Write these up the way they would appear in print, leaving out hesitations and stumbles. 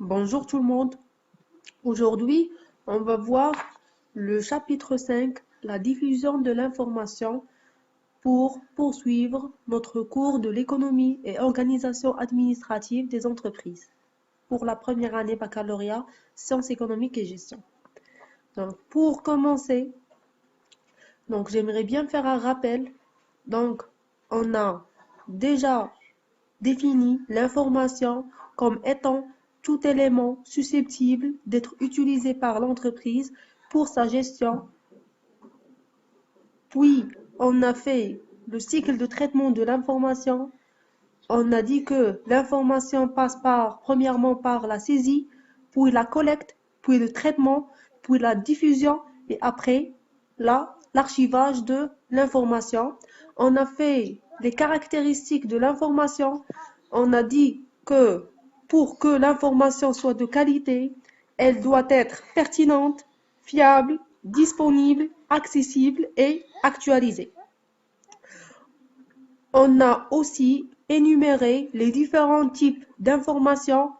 Bonjour tout le monde. Aujourd'hui, on va voir le chapitre 5, la diffusion de l'information pour poursuivre notre cours de l'économie et organisation administrative des entreprises pour la première année baccalauréat sciences économiques et gestion. Donc, pour commencer, j'aimerais bien faire un rappel. Donc, on a déjà définit l'information comme étant tout élément susceptible d'être utilisé par l'entreprise pour sa gestion. Puis, on a fait le cycle de traitement de l'information. On a dit que l'information passe premièrement par la saisie, puis la collecte, puis le traitement, puis la diffusion et après l'archivage de l'information. On a fait les caractéristiques de l'information. On a dit que pour que l'information soit de qualité, elle doit être pertinente, fiable, disponible, accessible et actualisée. On a aussi énuméré les différents types d'informations,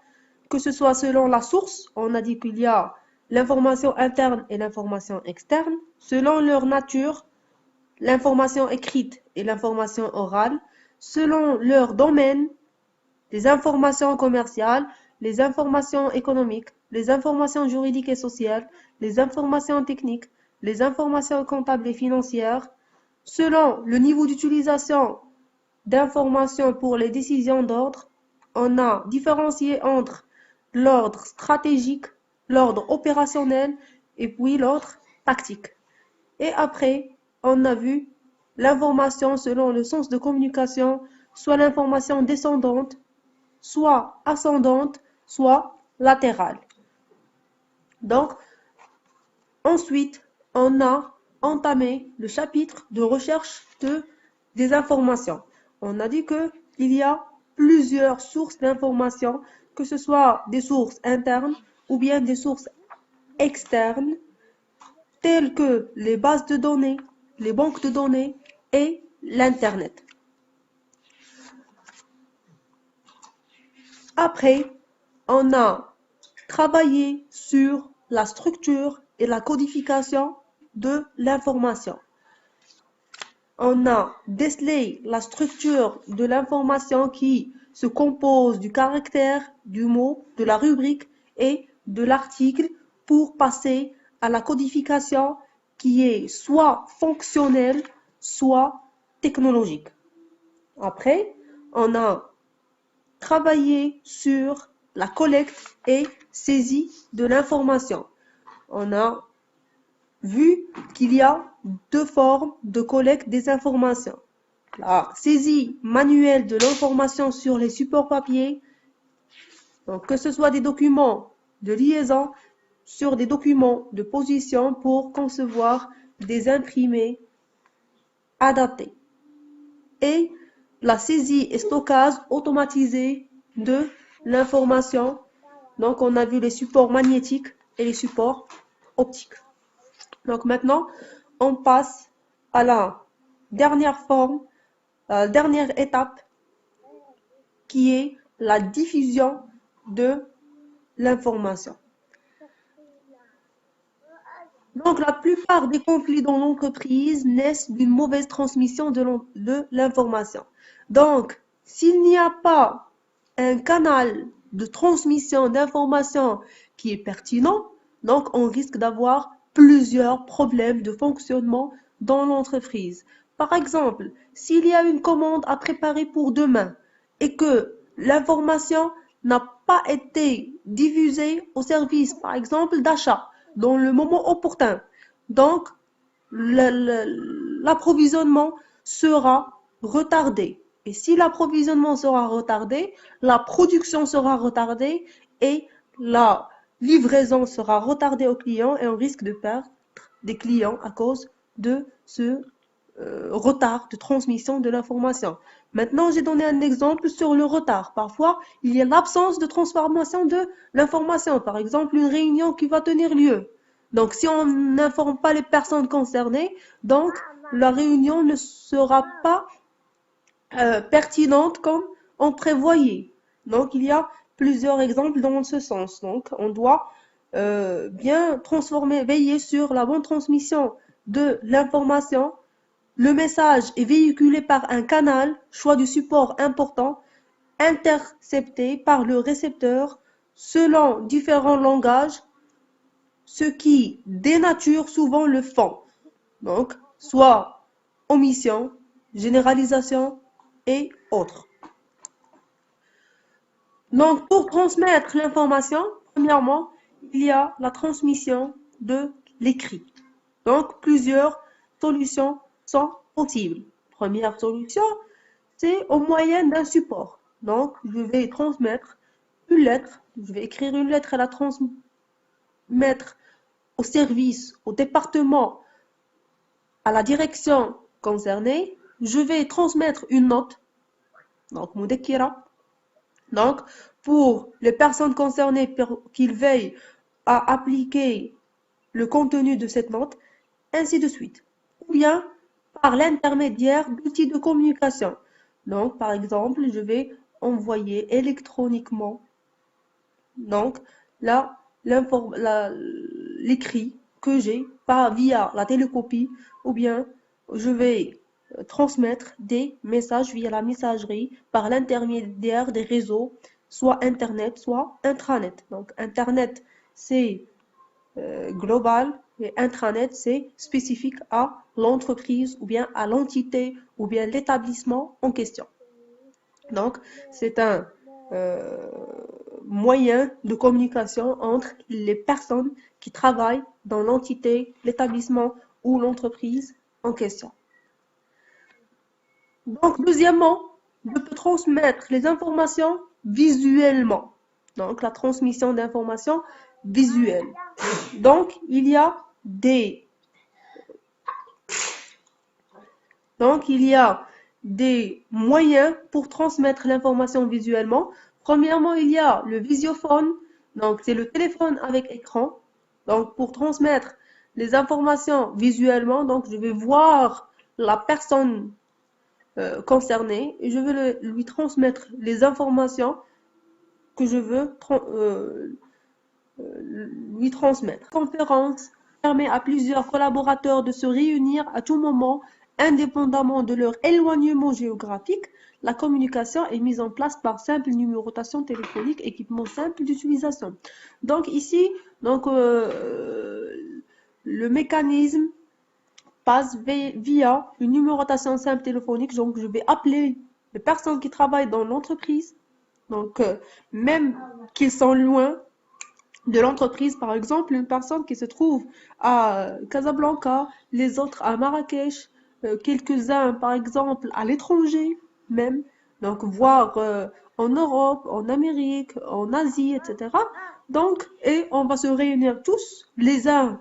que ce soit selon la source. On a dit qu'il y a l'information interne et l'information externe, selon leur nature, l'information écrite et l'information orale, selon leur domaine, les informations commerciales, les informations économiques, les informations juridiques et sociales, les informations techniques, les informations comptables et financières, selon le niveau d'utilisation d'informations pour les décisions d'ordre. On a différencié entre l'ordre stratégique, l'ordre opérationnel et puis l'ordre tactique. Et après, on a vu l'information selon le sens de communication, soit l'information descendante, soit ascendante, soit latérale. Donc, ensuite, on a entamé le chapitre de recherche des informations. On a dit qu'il y a plusieurs sources d'informations, que ce soit des sources internes ou bien des sources externes, telles que les bases de données, les banques de données et l'Internet. Après, on a travaillé sur la structure et la codification de l'information. On a décelé la structure de l'information qui se compose du caractère, du mot, de la rubrique et de l'article pour passer à la codification qui est soit fonctionnelle, soit technologique. Après, on a travaillé sur la collecte et saisie de l'information. On a vu qu'il y a deux formes de collecte des informations. La saisie manuelle de l'information sur les supports papier, donc que ce soit des documents de liaison sur des documents de position pour concevoir des imprimés adaptés. Et la saisie et stockage automatisé de l'information. Donc, on a vu les supports magnétiques et les supports optiques. Donc, maintenant, on passe à la dernière forme, la dernière étape, qui est la diffusion de l'information. Donc, la plupart des conflits dans l'entreprise naissent d'une mauvaise transmission de l'information. Donc, s'il n'y a pas un canal de transmission d'informations qui est pertinent, donc on risque d'avoir plusieurs problèmes de fonctionnement dans l'entreprise. Par exemple, s'il y a une commande à préparer pour demain et que l'information n'a pas été diffusée au service, par exemple, d'achat dans le moment opportun, donc l'approvisionnement sera retardé. Et si l'approvisionnement sera retardé, la production sera retardée et la livraison sera retardée aux clients et on risque de perdre des clients à cause de ce retard de transmission de l'information. Maintenant, j'ai donné un exemple sur le retard. Parfois, il y a l'absence de transformation de l'information. Par exemple, une réunion qui va tenir lieu. Donc, si on n'informe pas les personnes concernées, donc la réunion ne sera pas pertinente comme on prévoyait. Donc, il y a plusieurs exemples dans ce sens. Donc, on doit bien transformer, veiller sur la bonne transmission de l'information. Le message est véhiculé par un canal, choix du support important, intercepté par le récepteur selon différents langages, ce qui dénature souvent le fond. Donc, soit omission, généralisation et autres. Donc, pour transmettre l'information, premièrement, il y a la transmission de l'écrit. Donc, plusieurs solutions sont possibles. Première solution, c'est au moyen d'un support. Donc, je vais transmettre une lettre, je vais écrire une lettre et la transmettre au service, au département, à la direction concernée. Je vais transmettre une note, donc mudekira. Donc, pour les personnes concernées, pour qu'ils veillent à appliquer le contenu de cette note, ainsi de suite. Ou bien par l'intermédiaire d'outils de communication. Donc, par exemple, je vais envoyer électroniquement donc là l'écrit que j'ai pas via la télécopie ou bien je vais transmettre des messages via la messagerie par l'intermédiaire des réseaux soit internet soit intranet. Donc internet c'est global et intranet c'est spécifique à l'entreprise ou bien à l'entité ou bien l'établissement en question. Donc c'est un euh, moyen de communication entre les personnes qui travaillent dans l'entité, l'établissement ou l'entreprise en question. Donc, deuxièmement, je peux transmettre les informations visuellement. Donc, la transmission d'informations visuelles. Donc, il y a des moyens pour transmettre l'information visuellement. Premièrement, il y a le visiophone. Donc, c'est le téléphone avec écran. Donc, pour transmettre les informations visuellement, donc je vais voir la personne concernée et je vais lui transmettre les informations que je veux lui transmettre. La conférence permet à plusieurs collaborateurs de se réunir à tout moment, indépendamment de leur éloignement géographique. La communication est mise en place par simple numérotation téléphonique, équipement simple d'utilisation. Donc ici, le mécanisme passe via une numérotation simple téléphonique. Donc je vais appeler les personnes qui travaillent dans l'entreprise. Donc même qu'ils sont loin de l'entreprise, par exemple, une personne qui se trouve à Casablanca, les autres à Marrakech, quelques-uns, par exemple, à l'étranger même, donc voire en Europe, en Amérique, en Asie, etc. Donc, et on va se réunir tous, les uns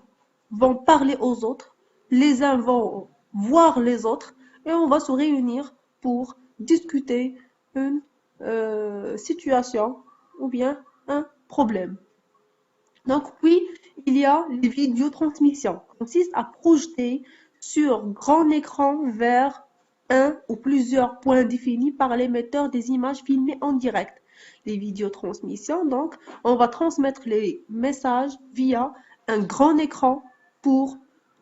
vont parler aux autres, les uns vont voir les autres, et on va se réunir pour discuter une situation ou bien un problème. Donc oui, il y a les vidéotransmissions. Consiste à projeter sur grand écran vers un ou plusieurs points définis par l'émetteur des images filmées en direct. Les vidéotransmissions, donc, on va transmettre les messages via un grand écran pour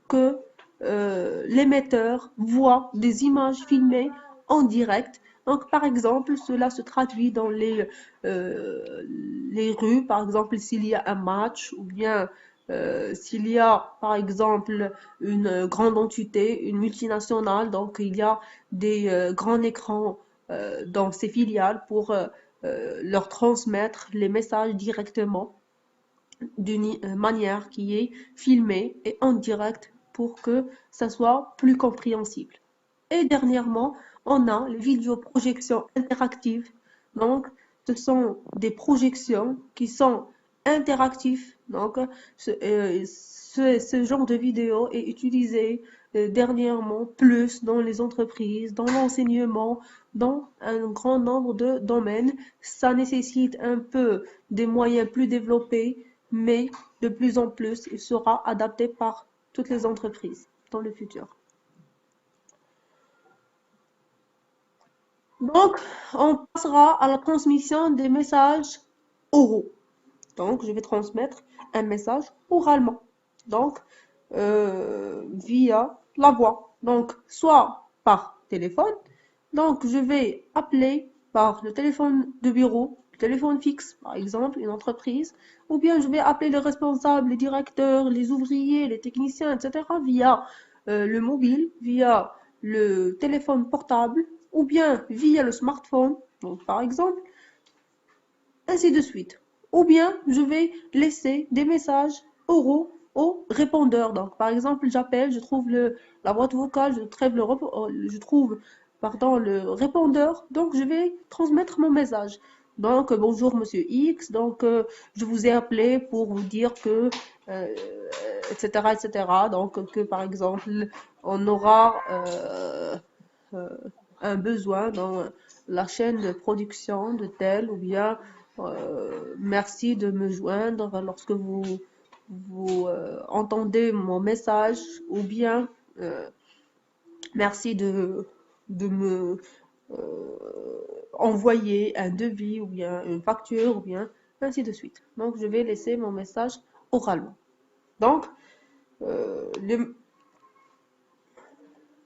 que l'émetteur voit des images filmées en direct. Donc, par exemple, cela se traduit dans les rues, par exemple, s'il y a un match ou bien s'il y a, par exemple, une grande entité, une multinationale, donc il y a des grands écrans dans ces filiales pour leur transmettre les messages directement d'une manière qui est filmée et en direct pour que ça soit plus compréhensible. Et dernièrement, on a les vidéoprojections interactives. Donc, ce sont des projections qui sont interactives. Donc, ce genre de vidéo est utilisé dernièrement plus dans les entreprises, dans l'enseignement, dans un grand nombre de domaines. Ça nécessite un peu des moyens plus développés, mais de plus en plus, il sera adapté par toutes les entreprises dans le futur. Donc, on passera à la transmission des messages oraux. Donc, je vais transmettre un message oralement. Donc, via la voix. Donc, soit par téléphone. Donc, je vais appeler par le téléphone de bureau, le téléphone fixe, par exemple, une entreprise, ou bien je vais appeler les responsables, les directeurs, les ouvriers, les techniciens, etc., via le mobile, via le téléphone portable, ou bien via le smartphone, donc par exemple, ainsi de suite. Ou bien je vais laisser des messages oraux au répondeur. Donc, par exemple, j'appelle, je trouve la boîte vocale, je trouve, pardon, le répondeur. Donc, je vais transmettre mon message. Donc, bonjour Monsieur X. Donc, je vous ai appelé pour vous dire que, etc., etc. Donc, que par exemple, on aura euh, un besoin dans la chaîne de production de tel ou bien merci de me joindre lorsque vous entendez mon message ou bien merci de me envoyer un devis ou bien une facture ou bien ainsi de suite. Donc je vais laisser mon message oralement. Donc, les,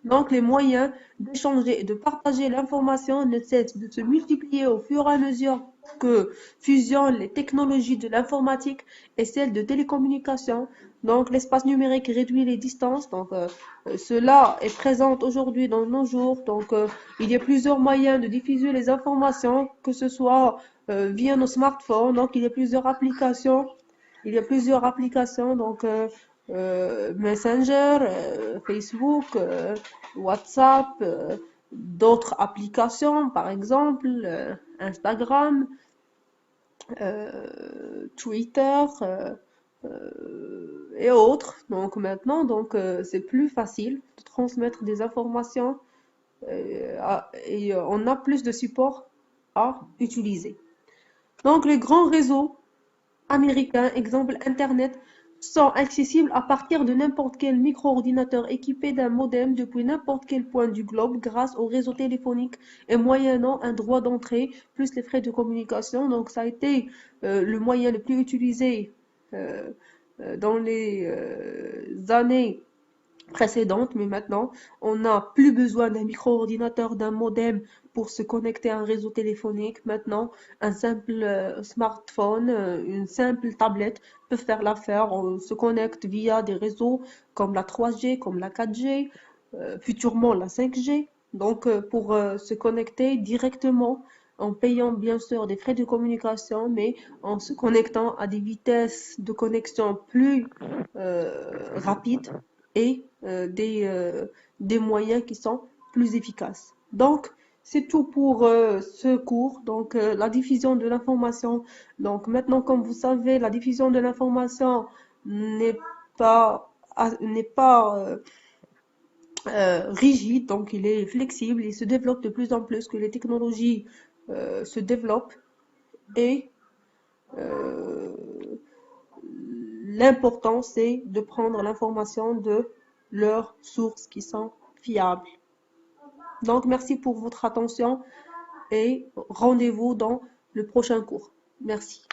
Donc, les moyens d'échanger et de partager l'information ne cessent de se multiplier au fur et à mesure que fusionnent les technologies de l'informatique et celles de télécommunication. Donc, l'espace numérique réduit les distances. Donc, cela est présent aujourd'hui dans nos jours. Donc, il y a plusieurs moyens de diffuser les informations, que ce soit via nos smartphones. Donc, il y a plusieurs applications. Donc Messenger, Facebook, WhatsApp, d'autres applications, par exemple Instagram, Twitter et autres. Donc maintenant, c'est plus facile de transmettre des informations et on a plus de support à utiliser. Donc les grands réseaux américains, exemple Internet, sont accessibles à partir de n'importe quel micro-ordinateur équipé d'un modem depuis n'importe quel point du globe grâce au réseau téléphonique et moyennant un droit d'entrée plus les frais de communication. Donc ça a été le moyen le plus utilisé euh, dans les années précédente, mais maintenant, on n'a plus besoin d'un micro-ordinateur, d'un modem pour se connecter à un réseau téléphonique. Maintenant, un simple smartphone, une simple tablette peut faire l'affaire. On se connecte via des réseaux comme la 3G, comme la 4G, futurement la 5G. Donc, pour se connecter directement en payant bien sûr des frais de communication, mais en se connectant à des vitesses de connexion plus rapides et des moyens qui sont plus efficaces. Donc, c'est tout pour ce cours. Donc, la diffusion de l'information. Donc, maintenant, comme vous savez, la diffusion de l'information n'est pas rigide, donc il est flexible, il se développe de plus en plus, que les technologies se développent et euh, l'important c'est de prendre l'information de leurs sources qui sont fiables. Donc merci pour votre attention et rendez-vous dans le prochain cours. Merci.